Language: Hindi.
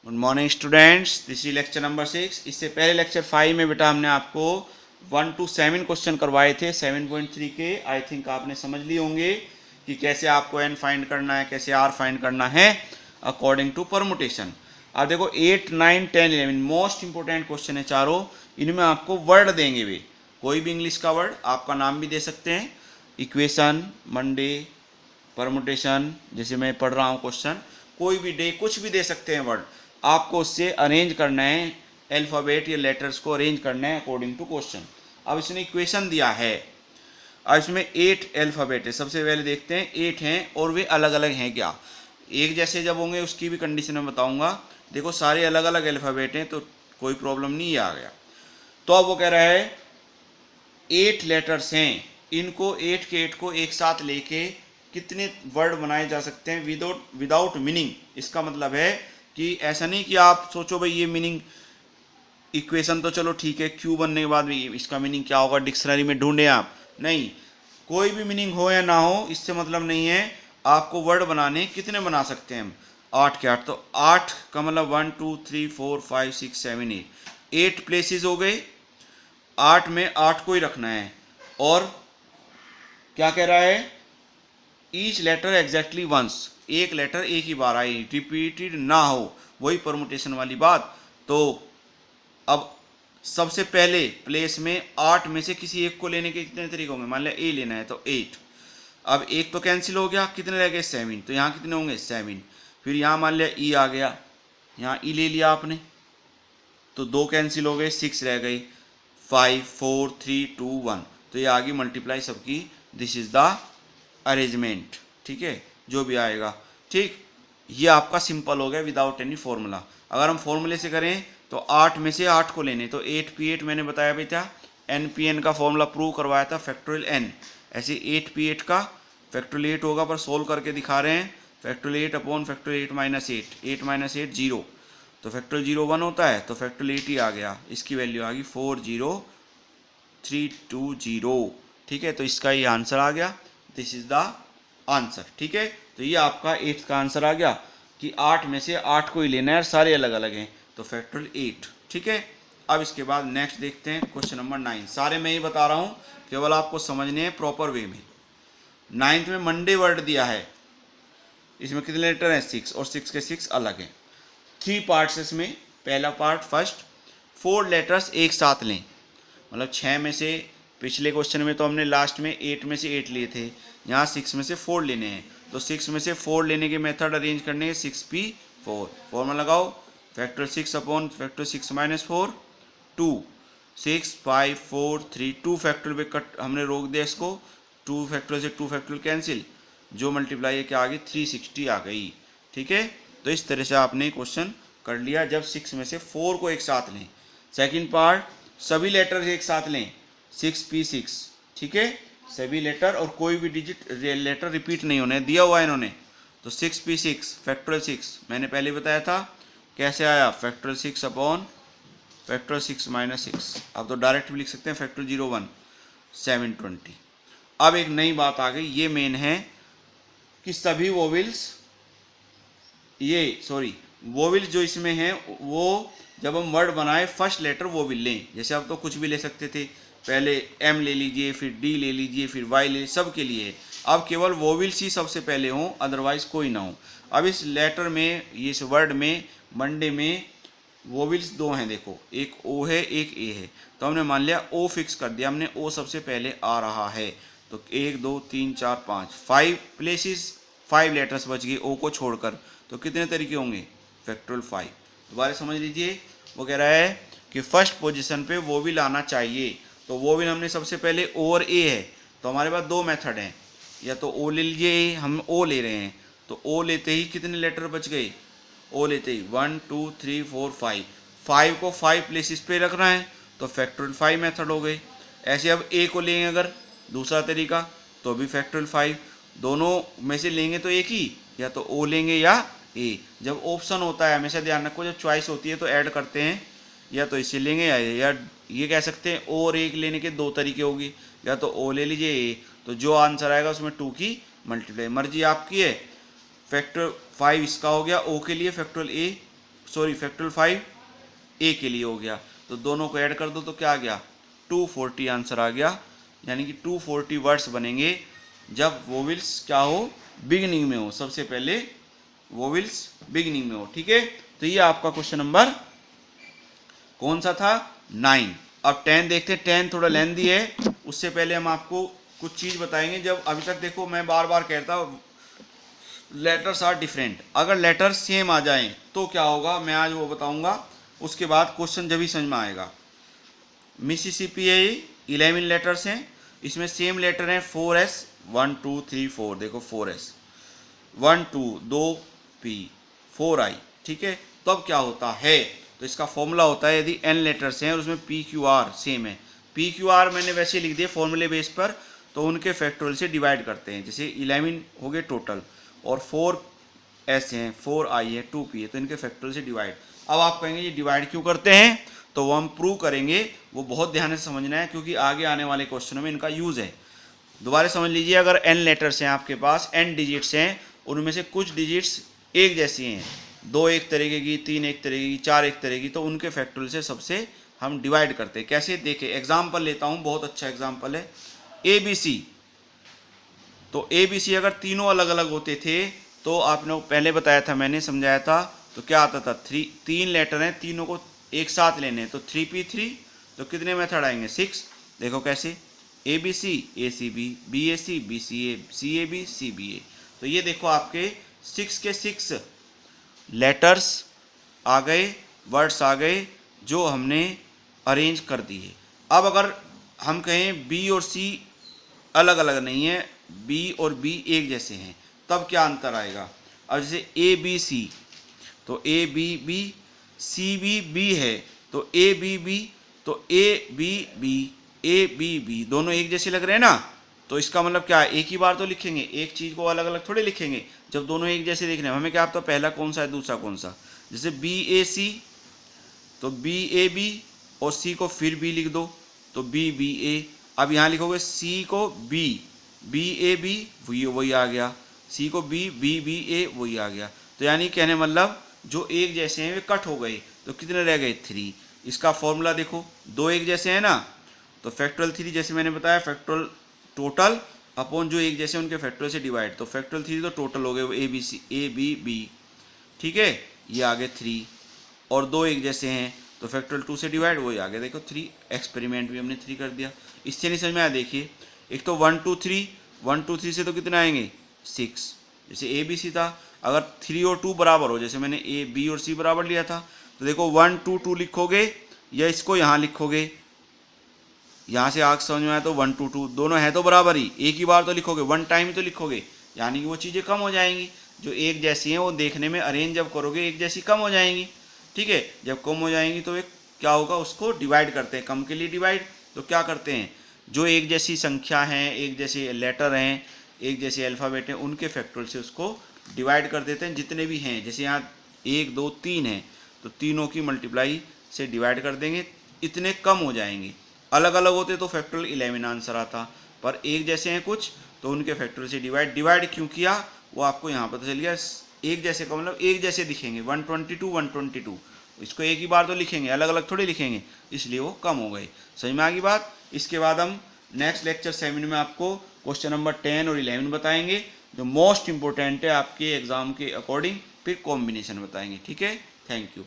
Good morning students, this is lecture number 6। इससे पहले लेक्चर 5 में बेटा हमने आपको 1 to 7 क्वेश्चन करवाए थे 7.3 के। आई थिंक आपने समझ लिए होंगे कि कैसे आपको एन फाइंड करना है, कैसे आर फाइंड करना है अकॉर्डिंग टू परमुटेशन। अब देखो 8, 9, 10, 11 मोस्ट इंपोर्टेंट क्वेश्चन है चारों। इनमें आपको वर्ड देंगे वे, कोई भी इंग्लिश का वर्ड, आपका नाम भी दे सकते हैं, इक्वेशन, मंडे, परमुटेशन, जैसे मैं पढ़ रहा हूँ क्वेश्चन, कोई भी डे कुछ भी दे सकते हैं वर्ड। आपको उससे अरेंज करना है, अल्फ़ाबेट या लेटर्स को अरेंज करना है अकॉर्डिंग टू क्वेश्चन। अब इसने इक्वेशन दिया है, अब इसमें 8 अल्फ़ाबेट है। सबसे पहले देखते हैं 8 हैं और वे अलग अलग हैं क्या। एक जैसे जब होंगे उसकी भी कंडीशन में बताऊंगा। देखो सारे अलग अलग अल्फ़ाबेट हैं तो कोई प्रॉब्लम नहीं आ गया। तो अब वो कह रहा है 8 लेटर्स हैं, इनको 8 के 8 को एक साथ लेके कितने वर्ड बनाए जा सकते हैं विदाउट मीनिंग। इसका मतलब है कि ऐसा नहीं कि आप सोचो भाई ये मीनिंग, इक्वेशन तो चलो ठीक है, क्यू बनने के बाद भी इसका मीनिंग क्या होगा डिक्शनरी में ढूंढे आप, नहीं, कोई भी मीनिंग हो या ना हो इससे मतलब नहीं है। आपको वर्ड बनाने कितने बना सकते हैं हम, 8 के 8। तो 8 का मतलब 1 2 3 4 5 6 7 8 प्लेसेस हो गए। 8 में 8 को ही रखना है। और क्या कह रहा है, ईच लेटर एग्जैक्टली वंस, एक लेटर एक ही बार आई, रिपीटेड ना हो, वही परमुटेशन वाली बात। तो अब सबसे पहले प्लेस में 8 में से किसी एक को लेने के कितने तरीके होंगे। मान लिया ए लेना है तो 8, अब एक तो कैंसिल हो गया, कितने रह गए 7, तो यहाँ कितने होंगे 7। फिर यहाँ मान लिया ई आ गया, यहाँ ई ले लिया आपने तो 2 कैंसिल हो गए, 6 रह गई, 5 4 3 2 1, तो ये आ गई मल्टीप्लाई सबकी। दिस इज द अरेंजमेंट, ठीक है, जो भी आएगा। ठीक, ये आपका सिंपल हो गया विदाउट एनी फॉर्मूला। अगर हम फॉर्मूले से करें तो 8 में से 8 को लेने, तो 8p8 मैंने बताया भी था, npn का फॉर्मूला प्रूव करवाया था, फैक्टोरियल n। ऐसे 8p8 का फैक्टोरियल 8 होगा, पर सोल्व करके दिखा रहे हैं। Factorial 8 upon factorial 8 minus 8, 8 minus 8 0, तो फैक्टोरियल 0 1 होता है, तो फैक्टोरियल 8 ही आ गया। इसकी वैल्यू आ गई 40320। ठीक है, तो इसका ये आंसर आ गया, दिस इज द आंसर। ठीक है, तो ये आपका 8 का आंसर आ गया कि 8 में से 8 को ही लेना है, सारे अलग अलग हैं, तो फैक्टोरियल 8। ठीक है, अब इसके बाद नेक्स्ट देखते हैं क्वेश्चन नंबर 9। सारे मैं ही बता रहा हूँ, केवल आपको समझने हैं प्रॉपर वे में। 9th में मंडे वर्ड दिया है, इसमें कितने लेटर हैं 6, और 6 के 6 अलग हैं। 3 पार्ट्स इसमें। पहला पार्ट फर्स्ट, 4 लेटर्स एक साथ लें, मतलब 6 में से, पिछले क्वेश्चन में तो हमने लास्ट में 8 में से 8 लिए थे, यहाँ 6 में से 4 लेने हैं। तो 6 में से 4 लेने के मेथड अरेंज करने हैं, 6p4, फॉर्मूला लगाओ, factorial 6 upon factorial 6 minus 4, 2, 6 5 4 3, 2 factorial पे कट हमने रोक दिया इसको, 2 फैक्टोरियल से 2 फैक्टोरियल कैंसिल, जो मल्टीप्लाई है क्या आ गई 360 आ गई। ठीक है, तो इस तरह से आपने क्वेश्चन कर लिया जब 6 में से 4 को एक साथ लें। सेकंड पार्ट, सभी लेटर एक साथ लें, 6p6। ठीक है, सभी लेटर और कोई भी डिजिट लेटर रिपीट नहीं होने दिया हुआ है इन्होंने, तो 6p6 फैक्टोरियल 6 मैंने पहले बताया था कैसे आया, फैक्टोरियल 6 अपॉन फैक्टोरियल 6 माइनस 6। अब तो डायरेक्ट भी लिख सकते हैं, फैक्टोरियल 01 720। अब एक नई बात आ गई, ये मेन है कि सभी वोविल्स, वोविल्स जो इसमें हैं वो जब हम वर्ड बनाए फर्स्ट लेटर वोविल लें। जैसे अब तो कुछ भी ले सकते थे, पहले एम ले लीजिए, फिर डी ले लीजिए, फिर वाई ले, सब के लिए। अब केवल वोविल्स ही सबसे पहले हों, अदरवाइज कोई ना हो। अब इस लेटर में, इस वर्ड में, मंडे में वोविल्स 2 हैं, देखो, एक ओ है एक ए है, तो हमने मान लिया ओ फिक्स कर दिया हमने, ओ सबसे पहले आ रहा है। तो 1 2 3 4 5 5 प्लेसेस, 5 लेटर्स बच गए ओ को छोड़कर, तो कितने तरीके होंगे, फैक्टोरियल 5। दोबारा समझ लीजिए, वो कह रहा है कि फर्स्ट पोजीशन पे वोविल आना चाहिए। तो वोविल हमने सबसे पहले ओ और ए है, तो हमारे पास 2 मेथड हैं, या तो ओ ले लीजिए, हम ओ ले रहे हैं, तो ओ लेते ही कितने लेटर बच गए, ओ लेते ही 1 2 3 4 5, 5 को 5 प्लेसेस पे रखना है, तो फैक्टोरियल 5 मेथड हो गई। ऐसे अब ए को लेंगे अगर दूसरा तरीका, तो भी फैक्टोरियल 5, दोनों में से लेंगे तो एक ही, या तो ओ लेंगे या ए। जब ऑप्शन होता है हमेशा ध्यान रखो, जब चॉइस होती है तो ऐड करते हैं, या तो इसे लेंगे या ये कह सकते हैं ओ और एक लेने के 2 तरीके होगी, या तो ओ ले लीजिए ए, तो जो आंसर आएगा उसमें 2 की मल्टीप्लाई, मर्जी आपकी है। फैक्टर 5 इसका हो गया, ओ के लिए फैक्टोरियल ए सॉरी फैक्टोरियल 5 ए के लिए हो गया, तो दोनों को ऐड कर दो तो क्या आ गया 240 आंसर आ गया। यानी कि 240 वर्ड्स बनेंगे जब वोवेल्स क्या हो बिगिनिंग में हो, सबसे पहले वोवेल्स बिगिनिंग में हो। ठीक है, तो ये आपका क्वेश्चन नंबर कौन सा था 9। अब 10 देखते हैं, 10 थोड़ा लेंथी है, उससे पहले हम आपको कुछ चीज बताएंगे। जब अभी तक देखो मैं बार बार कहता हूँ लेटर्स आर डिफरेंट, अगर लेटर सेम आ जाएं तो क्या होगा मैं आज वो बताऊंगा, उसके बाद क्वेश्चन जब ही समझ में आएगा। मिसिसिपी 11 लेटर्स हैं, इसमें सेम लेटर हैं 4S 1 2 3 4, देखो 4S 1 2 2 P 4I। ठीक है, तब क्या होता है, तो इसका फॉर्मूला होता है यदि n लेटर्स हैं और उसमें PQR सेम है, PQR मैंने वैसे लिख दिया फॉर्मूले बेस पर, तो उनके फैक्टोरियल से डिवाइड करते हैं। जैसे 11 हो गए टोटल और 4S हैं 4I है 2P है, तो इनके फैक्टोरियल से डिवाइड। अब आप कहेंगे ये डिवाइड क्यों करते हैं, तो वो हम प्रूव करेंगे, वो बहुत ध्यान से समझना है क्योंकि आगे आने वाले क्वेश्चनों में इनका यूज है। दोबारा समझ लीजिए, अगर n लेटर्स हैं आपके पास, n डिजिट्स हैं, उनमें से कुछ डिजिट्स एक जैसी हैं, 2 एक तरीके की, 3 एक तरीके की, 4 एक तरीके की, तो उनके फैक्टोरियल से सबसे हम डिवाइड करते हैं। कैसे देखें, एग्जाम्पल लेता हूँ, बहुत अच्छा एग्जाम्पल है ABC। तो ABC अगर तीनों अलग अलग होते थे तो आपने पहले बताया था, मैंने समझाया था, तो क्या आता था 3 लेटर हैं, तीनों को एक साथ लेने हैं, तो 3P3, तो कितने मेथड आएंगे 6। देखो कैसे ABC ACB BAC BCA CAB CBA, तो ये देखो आपके 6 के 6 लेटर्स आ गए, वर्ड्स आ गए जो हमने अरेंज कर दिए। अब अगर हम कहें B और C अलग अलग नहीं है, B और B एक जैसे हैं, तब क्या अंतर आएगा। अब जैसे ABC, तो ABB CBB है, तो ABB, तो ABB ABB दोनों एक जैसे लग रहे हैं ना, तो इसका मतलब क्या है, एक ही बार तो लिखेंगे, एक चीज को अलग अलग थोड़े लिखेंगे। जब दोनों एक जैसे दिख रहे हैं हमें क्या पता पहला कौन सा है दूसरा कौन सा। जैसे BAC, तो BAB और C को फिर B लिख दो, तो BBA। अब यहाँ लिखोगे C को B BAB, वही आ गया, C को B BBA, वही आ गया। तो यानी कहने मतलब जो एक जैसे हैं वे कट हो गए, तो कितने रह गए 3। इसका फॉर्मूला देखो, 2 एक जैसे हैं ना, तो फैक्टोरियल 3 जैसे मैंने बताया फैक्टोरियल टोटल अपॉन जो एक जैसे उनके फैक्टोरियल से डिवाइड, तो फैक्टोरियल 3 तो टोटल हो गए ABB। ठीक है, ये आ गए 3, और 2 एक जैसे हैं तो फैक्टोरियल 2 से डिवाइड, वही आ गया देखो 3। एक्सपेरिमेंट भी हमने 3 कर दिया, इससे नहीं समझ में आया। देखिए एक तो 1 2 3, 1 2 3 से तो कितना आएंगे 6। जैसे ABC था, अगर 3 और 2 बराबर हो, जैसे मैंने A B और C बराबर लिया था, तो देखो 1 2 2 लिखोगे या इसको यहाँ लिखोगे, यहाँ से आग समझ में आया तो 1 2 2 दोनों है तो बराबर ही, एक ही बार तो लिखोगे, वन टाइम ही तो लिखोगे, यानी कि वो चीज़ें कम हो जाएंगी। जो एक जैसी हैं वो देखने में अरेंज जब करोगे एक जैसी कम हो जाएंगी। ठीक है, जब कम हो जाएंगी तो एक क्या होगा, उसको डिवाइड करते हैं, कम के लिए डिवाइड। तो क्या करते हैं, जो एक जैसी संख्या हैं, एक जैसे लेटर हैं, एक जैसे अल्फ़ाबेट हैं, उनके फैक्टोरियल से उसको डिवाइड कर देते हैं जितने भी हैं। जैसे यहाँ 1 2 3 हैं, तो तीनों की मल्टीप्लाई से डिवाइड कर देंगे, इतने कम हो जाएंगे। अलग अलग होते तो फैक्टोरियल 11 आंसर आता, पर एक जैसे हैं कुछ तो उनके फैक्टोरियल से डिवाइड क्यों किया वो आपको यहाँ पता चल गया। एक जैसे का मतलब एक जैसे दिखेंगे, 122 122, इसको एक ही बार तो लिखेंगे, अलग अलग थोड़े लिखेंगे, इसलिए वो कम हो गए। समझ में आ गई बात। इसके बाद हम नेक्स्ट लेक्चर 7 में आपको क्वेश्चन नंबर 10 और 11 बताएंगे, जो मोस्ट इंपॉर्टेंट है आपके एग्जाम के अकॉर्डिंग, फिर कॉम्बिनेशन बताएंगे। ठीक है, थैंक यू।